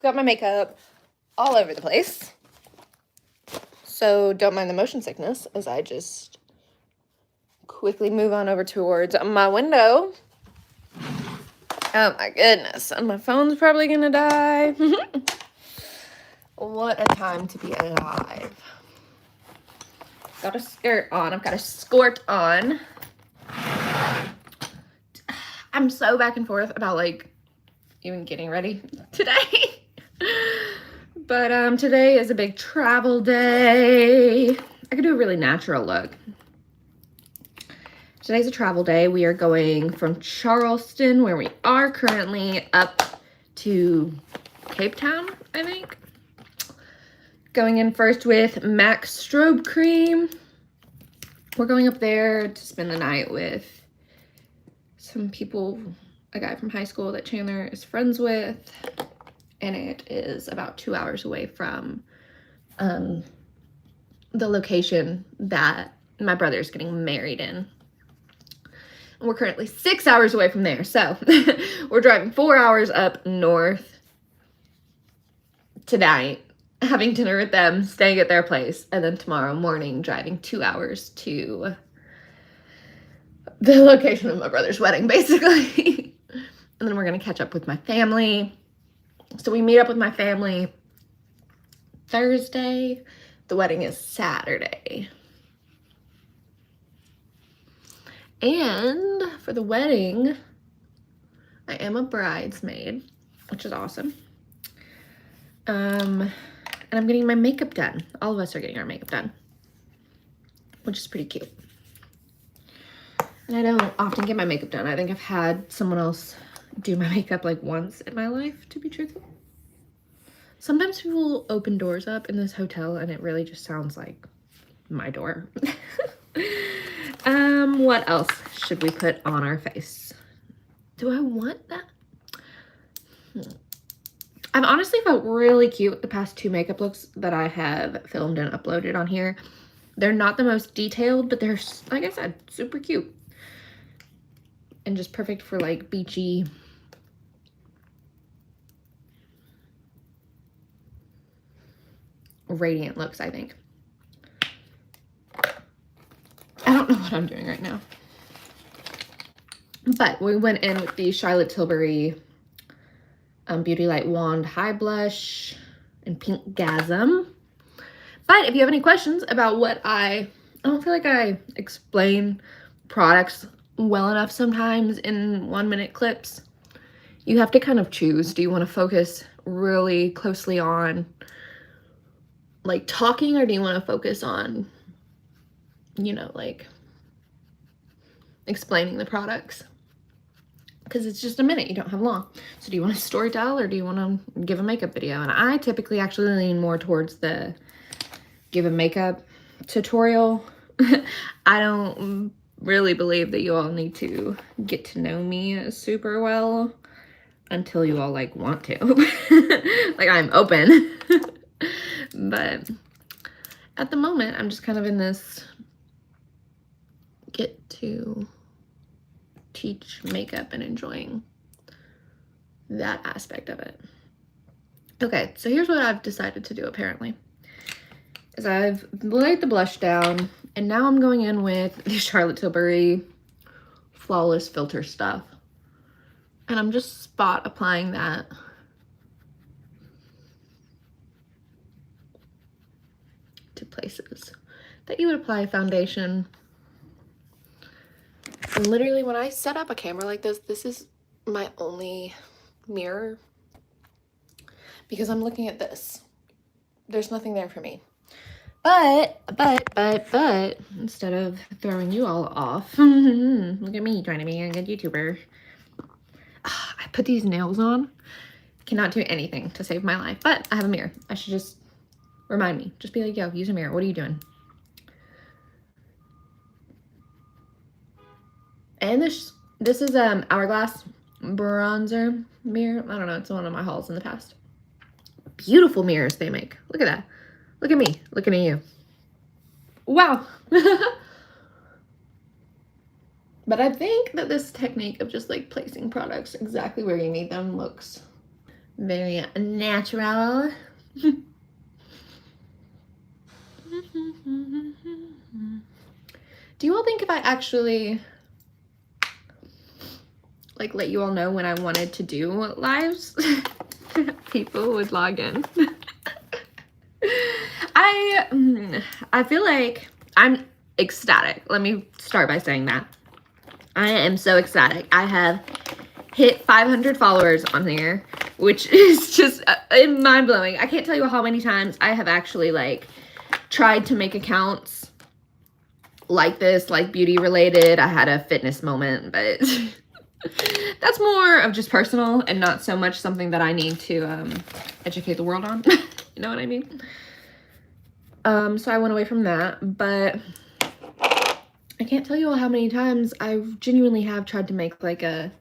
Got my makeup all over the place. So don't mind the motion sickness as I just quickly move on over towards my window. Oh my goodness. And my phone's probably gonna die. What a time to be alive. Got a skirt on. I've got a skirt on. I'm so back and forth about like even getting ready today. But today is a big travel day. I could do a really natural look. Today's a travel day. We are going from Charleston, where we are currently, up to Cape Town, I think. Going in first with MAC Strobe Cream. We're going up there to spend the night with some people, a guy from high school that Chandler is friends with. And it is about 2 hours away from the location that my brother's getting married in. And we're currently 6 hours away from there. So we're driving 4 hours up north tonight, having dinner with them, staying at their place, and then tomorrow morning driving 2 hours to the location of my brother's wedding, basically. And then we're going to catch up with my family. So we meet up with my family Thursday. The wedding is Saturday. And for the wedding, I am a bridesmaid, which is awesome. And I'm getting my makeup done. All of us are getting our makeup done, which is pretty cute. And I don't often get my makeup done. I think I've had someone else do my makeup like once in my life, to be truthful. Sometimes people open doors up in this hotel and it really just sounds like my door. What else should we put on our face? Do I want that? I've honestly felt really cute with the past 2 makeup looks that I have filmed and uploaded on here. They're not the most detailed, but they're, like I said, super cute. And just perfect for like beachy, radiant looks, I think. I don't know what I'm doing right now. But we went in with the Charlotte Tilbury Beauty Light Wand High Blush and Pink Gasm. But if you have any questions about what I don't feel like I explain products well enough sometimes in 1-minute clips. You have to kind of choose. Do you want to focus really closely on like talking, or do you want to focus on, you know, like explaining the products? Because it's just a minute, you don't have long. So do you want to storytell or do you want to give a makeup video? And I typically actually lean more towards the give a makeup tutorial. I don't really believe that you all need to get to know me super well until you all like want to. Like, I'm open. But at the moment, I'm just kind of in this get to teach makeup and enjoying that aspect of it. Okay, so here's what I've decided to do apparently. Is I've laid the blush down and now I'm going in with the Charlotte Tilbury Flawless Filter stuff. And I'm just spot applying that to places that you would apply foundation. And literally when I set up a camera like this is my only mirror because I'm looking at this. There's nothing there for me. But, instead of throwing you all off, look at me trying to be a good YouTuber. I put these nails on. Cannot do anything to save my life, but I have a mirror. I should just remind me. Just be like, yo, use a mirror. What are you doing? And this is Hourglass bronzer mirror. I don't know. It's one of my hauls in the past. Beautiful mirrors they make. Look at that. Look at me. Looking at you. Wow. But I think that this technique of just like placing products exactly where you need them looks Very natural. Do you all think if I actually like let you all know when I wanted to do lives, people would log in? I feel like I'm ecstatic. Let me start by saying that. I am so ecstatic. I have hit 500 followers on here, which is just mind-blowing. I can't tell you how many times I have actually like tried to make accounts like this, like beauty related. I had a fitness moment, but that's more of just personal and not so much something that I need to educate the world on. You know what I mean? So I went away from that, but I can't tell you all how many times I genuinely have tried to make like a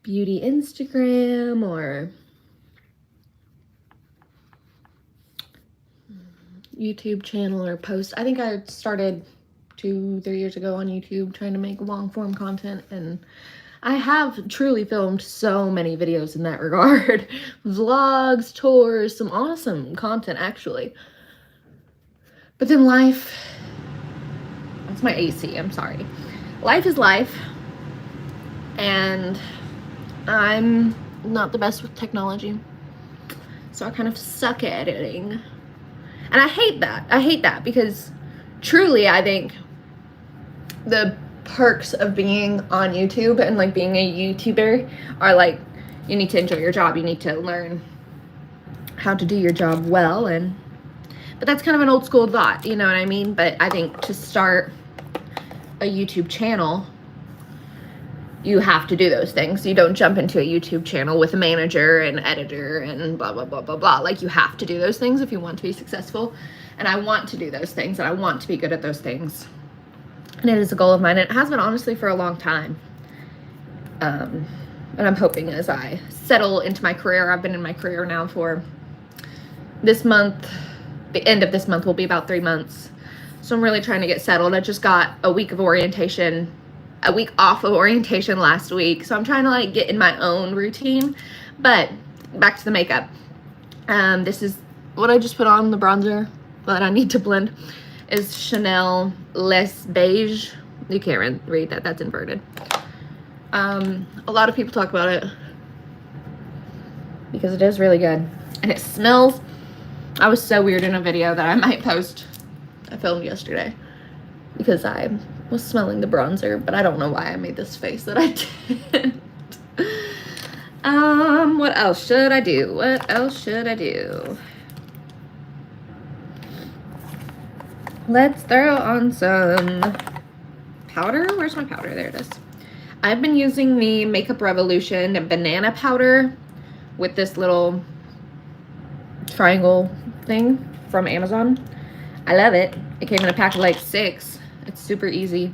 beauty Instagram or YouTube channel or post. I think I started 2-3 years ago on YouTube trying to make long form content, and I have truly filmed so many videos in that regard. Vlogs, tours, some awesome content actually. But then life, that's my AC, I'm sorry. Life is life, and I'm not the best with technology. So I kind of suck at editing. And I hate that. I hate that because truly I think the perks of being on YouTube and like being a YouTuber are like, you need to enjoy your job. You need to learn how to do your job well. But that's kind of an old school thought, you know what I mean? But I think to start a YouTube channel, you have to do those things. You don't jump into a YouTube channel with a manager and editor and blah, blah, blah, blah, blah. Like, you have to do those things if you want to be successful. And I want to do those things, and I want to be good at those things. And it is a goal of mine. And it has been, honestly, for a long time. And I'm hoping as I settle into my career, I've been in my career now for this month. The end of this month will be about 3 months. So I'm really trying to get settled. I just got a week of orientation, a week off of orientation last week. So I'm trying to like get in my own routine. But back to the makeup. This is what I just put on, the bronzer that I need to blend, is Chanel Les Beige. You can't read that, that's inverted. A lot of people talk about it because it is really good. And it smells, I was so weird in a video that I might post, I filmed yesterday, because I was smelling the bronzer, but I don't know why I made this face that I did. What else should I do? What else should I do? Let's throw on some powder. Where's my powder? There it is. I've been using the Makeup Revolution banana powder with this little triangle thing from Amazon. I love it. It came in a pack of like 6. It's super easy.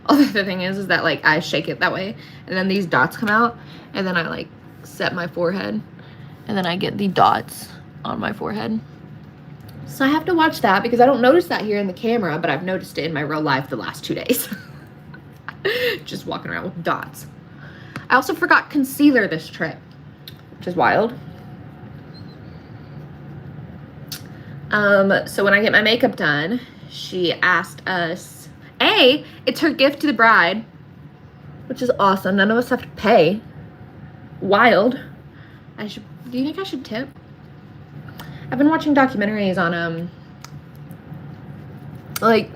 All the thing is that like I shake it that way, and then these dots come out, and then I like set my forehead, and then I get the dots on my forehead. So I have to watch that because I don't notice that here in the camera, but I've noticed it in my real life the last 2 days. Just walking around with dots. I also forgot concealer this trip, which is wild. So when I get my makeup done, she asked us, it's her gift to the bride, which is awesome. None of us have to pay. Wild. Do you think I should tip? I've been watching documentaries on, like,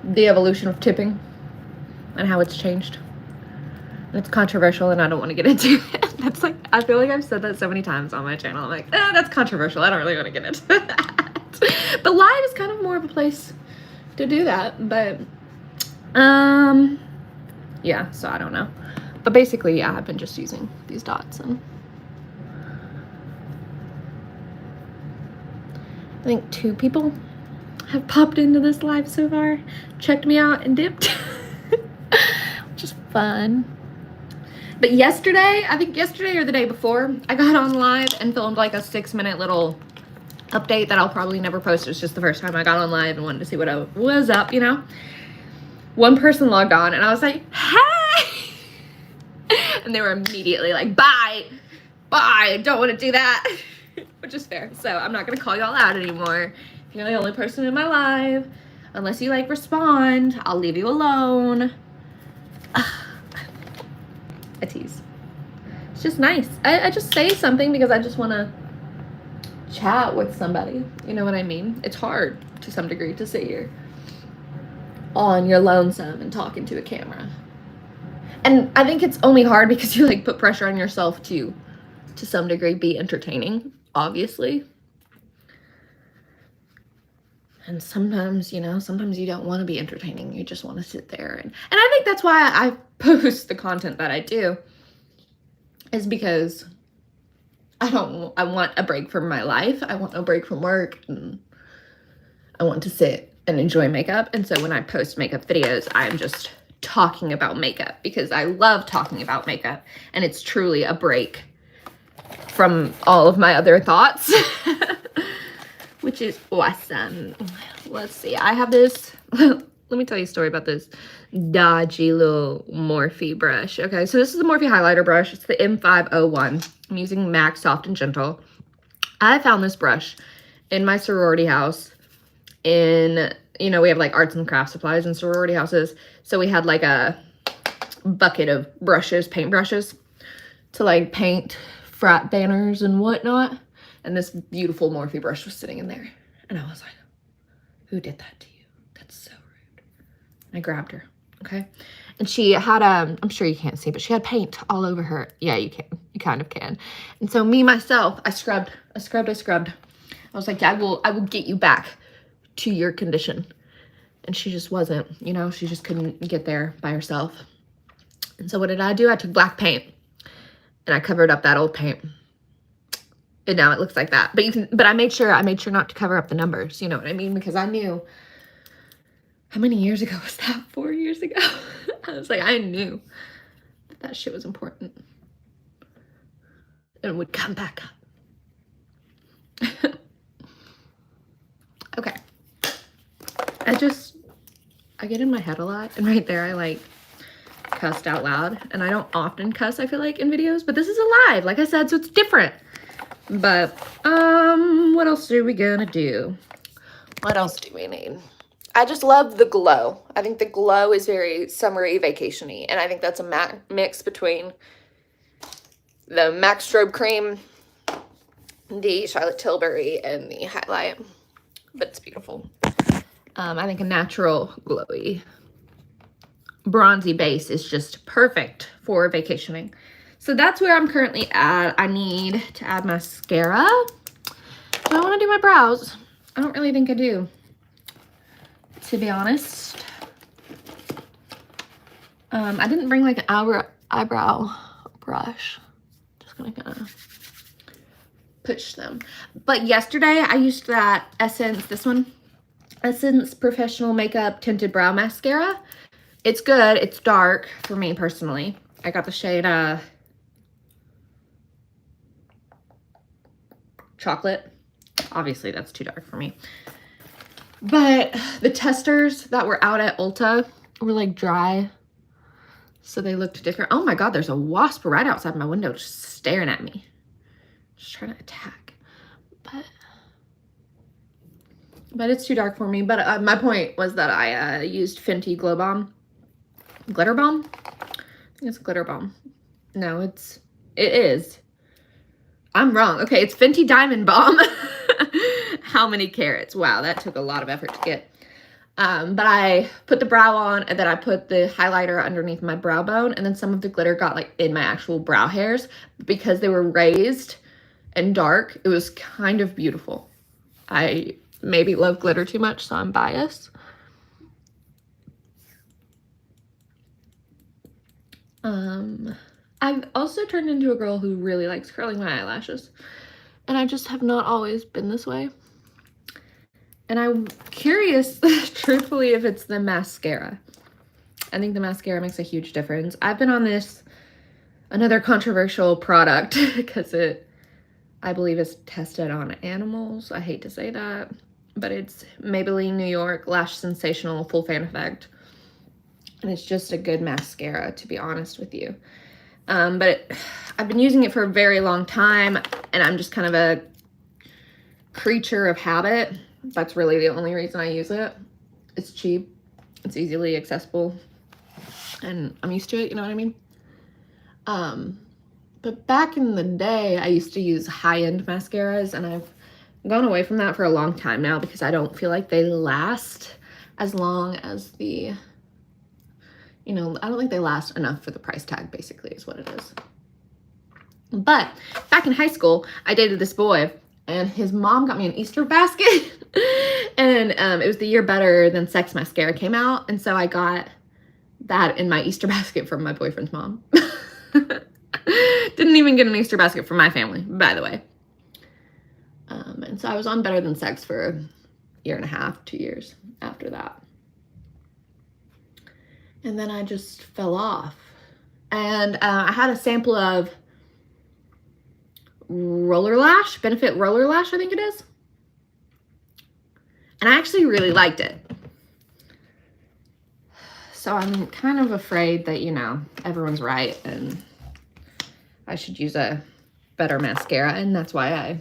the evolution of tipping and how it's changed. And it's controversial, and I don't want to get into it. That's like, I feel like I've said that so many times on my channel. I'm like, that's controversial. I don't really want to get into that. But live is kind of more of a place to do that. But, yeah, so I don't know. But basically, yeah, I've been just using these dots, and I think 2 people have popped into this live so far, checked me out, and dipped, which is fun. But yesterday, I think yesterday or the day before, I got on live and filmed like a 6-minute little update that I'll probably never post. It was just the first time I got on live and wanted to see what was up, you know? One person logged on, and I was like, hey! And they were immediately like, bye! I don't want to do that, which is fair. So I'm not going to call y'all out anymore. If you're the only person in my life, unless you like respond, I'll leave you alone. I tease. It's just nice. I just say something because I just want to chat with somebody. You know what I mean? It's hard to some degree to sit here on your lonesome and talking to a camera. And I think it's only hard because you like put pressure on yourself to some degree be entertaining, obviously. And sometimes, you know, sometimes you don't want to be entertaining. You just want to sit there. And I think that's why I post the content that I do, is because I want a break from my life. I want a break from work. And I want to sit and enjoy makeup. And so when I post makeup videos, I'm just talking about makeup because I love talking about makeup. And it's truly a break from all of my other thoughts, which is awesome. Let's see. I have this, let me tell you a story about this dodgy little Morphe brush. Okay, so this is the Morphe highlighter brush. It's the M501. I'm using MAC Soft and Gentle. I found this brush in my sorority house in, you know, we have like arts and craft supplies in sorority houses. So we had like a bucket of brushes, paint brushes, to like paint frat banners and whatnot. And this beautiful Morphe brush was sitting in there. And I was like, who did that to you? That's so rude. And I grabbed her, okay? And she had, I'm sure you can't see, but she had paint all over her. Yeah, you can. You kind of can. And so me, myself, I scrubbed. I was like, I will get you back to your condition. And she just wasn't, you know, she just couldn't get there by herself. And so what did I do? I took black paint and I covered up that old paint. And now it looks like that. But I made sure not to cover up the numbers, you know what I mean? Because I knew, how many years ago was that? 4 years ago? I was like, I knew that shit was important. And it would come back up. Okay. I get in my head a lot. And right there, I like cussed out loud. And I don't often cuss, I feel like, in videos. But this is a live, like I said, so it's different. But, what else are we gonna do? What else do we need? I just love the glow. I think the glow is very summery, vacation-y. And I think that's a mix between the MAC Strobe Cream, the Charlotte Tilbury, and the highlight. But it's beautiful. I think a natural, glowy, bronzy base is just perfect for vacationing. So that's where I'm currently at. I need to add mascara. Do I want to do my brows? I don't really think I do, to be honest. I didn't bring like an eyebrow brush. Just gonna kind of push them. But yesterday I used that Essence, this one, Essence Professional Makeup Tinted Brow Mascara. It's good. It's dark for me personally. I got the shade Chocolate. Obviously that's too dark for me. But the testers that were out at Ulta were like dry, so they looked different. Oh my God, there's a wasp right outside my window just staring at me. Just trying to attack. But it's too dark for me. But my point was that I used Fenty Glow Bomb. Glitter Bomb? I think it's Glitter Bomb. No, it is. I'm wrong. Okay, it's Fenty Diamond Balm. How many carats? Wow, that took a lot of effort to get. But I put the brow on, and then I put the highlighter underneath my brow bone, and then some of the glitter got like in my actual brow hairs because they were raised and dark. It was kind of beautiful. I maybe love glitter too much, so I'm biased. I've also turned into a girl who really likes curling my eyelashes, and I just have not always been this way. And I'm curious, truthfully, if it's the mascara. I think the mascara makes a huge difference. I've been on this, another controversial product, because I believe is tested on animals. I hate to say that, but it's Maybelline New York Lash Sensational Full Fan Effect. And it's just a good mascara, to be honest with you. But I've been using it for a very long time, and I'm just kind of a creature of habit. That's really the only reason I use it. It's cheap, it's easily accessible, and I'm used to it, you know what I mean? But back in the day, I used to use high-end mascaras, and I've gone away from that for a long time now because I don't feel like they last as long as the, you know, I don't think they last enough for the price tag, basically, is what it is. But back in high school, I dated this boy, and his mom got me an Easter basket, and it was the year Better Than Sex mascara came out, and so I got that in my Easter basket from my boyfriend's mom. Didn't even get an Easter basket from my family, by the way. And so I was on Better Than Sex for a year and a half, 2 years after that. And then I just fell off. And I had a sample of Roller Lash, Benefit Roller Lash, I think it is. And I actually really liked it. So I'm kind of afraid that, you know, everyone's right and I should use a better mascara, and that's why I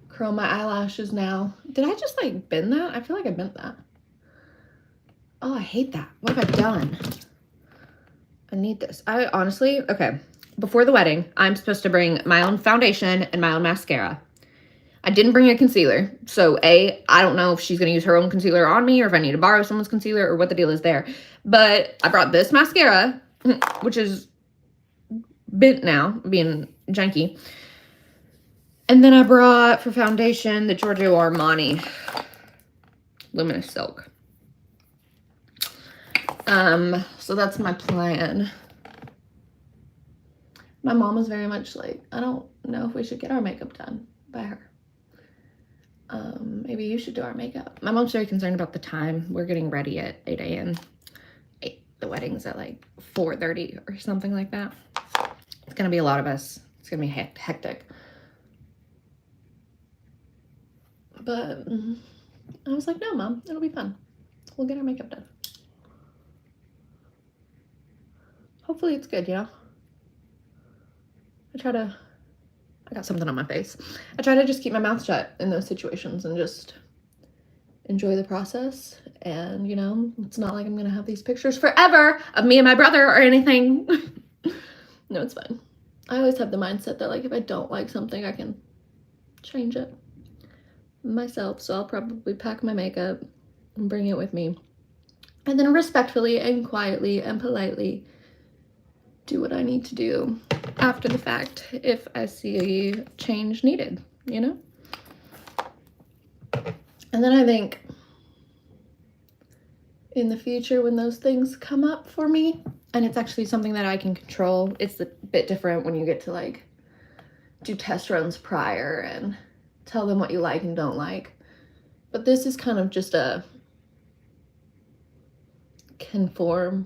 curl my eyelashes now. Did I just like bend that? I feel like I bent that. Oh, I hate that. What have I done? I need this. I honestly, okay, before the wedding, I'm supposed to bring my own foundation and my own mascara. I didn't bring a concealer. So I don't know if she's going to use her own concealer on me or if I need to borrow someone's concealer or what the deal is there. But I brought this mascara, which is bent now, being janky. And then I brought for foundation the Giorgio Armani Luminous Silk. So that's my plan. My mom was very much like, I don't know if we should get our makeup done by her. Maybe you should do our makeup. My mom's very concerned about the time. We're getting ready at 8 a.m. The wedding's at like 4:30 or something like that. It's gonna be a lot of us. It's gonna be hectic. But I was like, no, Mom, it'll be fun. We'll get our makeup done. Hopefully it's good, you know? I got something on my face. I try to just keep my mouth shut in those situations and just enjoy the process. And, you know, it's not like I'm gonna have these pictures forever of me and my brother or anything. No, it's fine. I always have the mindset that, like, if I don't like something, I can change it myself. So I'll probably pack my makeup and bring it with me. And then respectfully and quietly and politely do what I need to do after the fact if I see a change needed, you know? And then I think in the future when those things come up for me and it's actually something that I can control, it's a bit different when you get to like do test runs prior and tell them what you like and don't like. But this is kind of just a conform.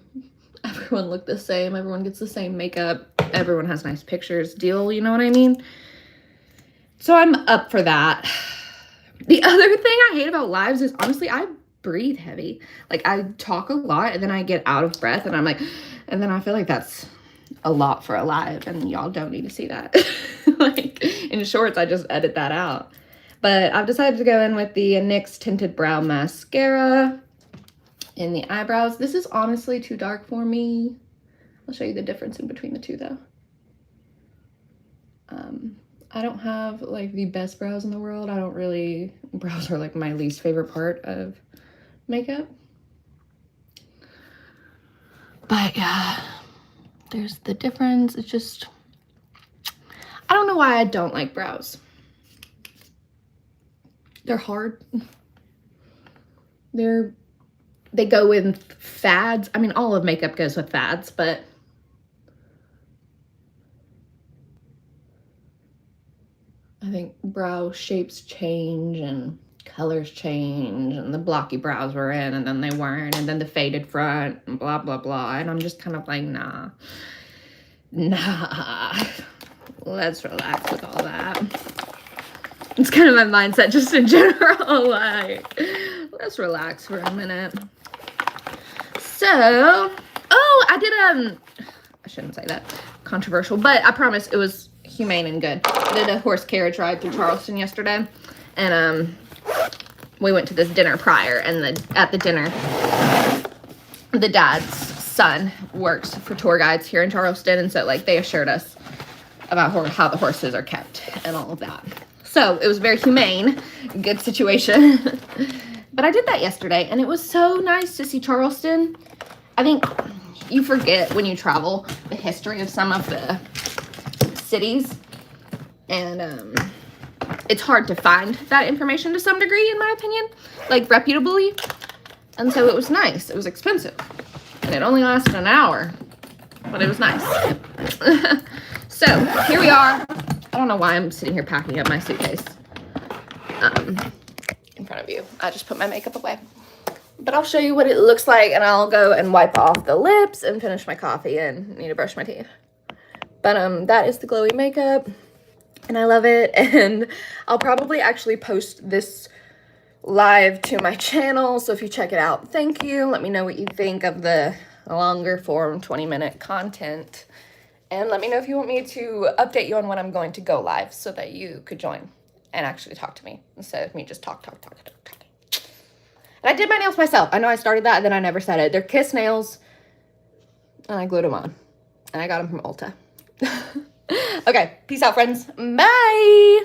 Everyone look the same, everyone gets the same makeup, everyone has nice pictures deal, you know what I mean? So I'm up for that. The other thing I hate about lives is honestly I breathe heavy. Like I talk a lot and then I get out of breath and I'm like, and then I feel like that's a lot for a live and y'all don't need to see that. Like in shorts, I just edit that out. But I've decided to go in with the NYX Tinted Brow Mascara in the eyebrows. This is honestly too dark for me. I'll show you the difference in between the two though. I don't have like the best brows in the world. Brows are like my least favorite part of makeup. But yeah, there's the difference. It's just, I don't know why I don't like brows. They're hard. They go with fads. I mean, all of makeup goes with fads, but I think brow shapes change and colors change and the blocky brows were in and then they weren't and then the faded front and blah, blah, blah. And I'm just kind of like, nah, let's relax with all that. It's kind of my mindset just in general, like, let's relax for a minute. So, oh, I shouldn't say that. Controversial, but I promise it was humane and good. I did a horse carriage ride through Charleston yesterday, and we went to this dinner prior, and at the dinner, the dad's son works for tour guides here in Charleston, and so like they assured us about how the horses are kept and all of that. So it was very humane, good situation. But I did that yesterday, and it was so nice to see Charleston. I think you forget when you travel the history of some of the cities, and it's hard to find that information to some degree, in my opinion, like reputably. And so it was nice. It was expensive, and it only lasted an hour, but it was nice. So here we are. I don't know why I'm sitting here packing up my suitcase in front of you. I just put my makeup away. But I'll show you what it looks like, and I'll go and wipe off the lips and finish my coffee and need to brush my teeth. But that is the glowy makeup, and I love it. And I'll probably actually post this live to my channel, so if you check it out, thank you. Let me know what you think of the longer form 20-minute content. And let me know if you want me to update you on when I'm going to go live so that you could join and actually talk to me instead of me just talking. And I did my nails myself. I know I started that and then I never said it. They're Kiss nails, and I glued them on. And I got them from Ulta. Okay, peace out, friends. Bye!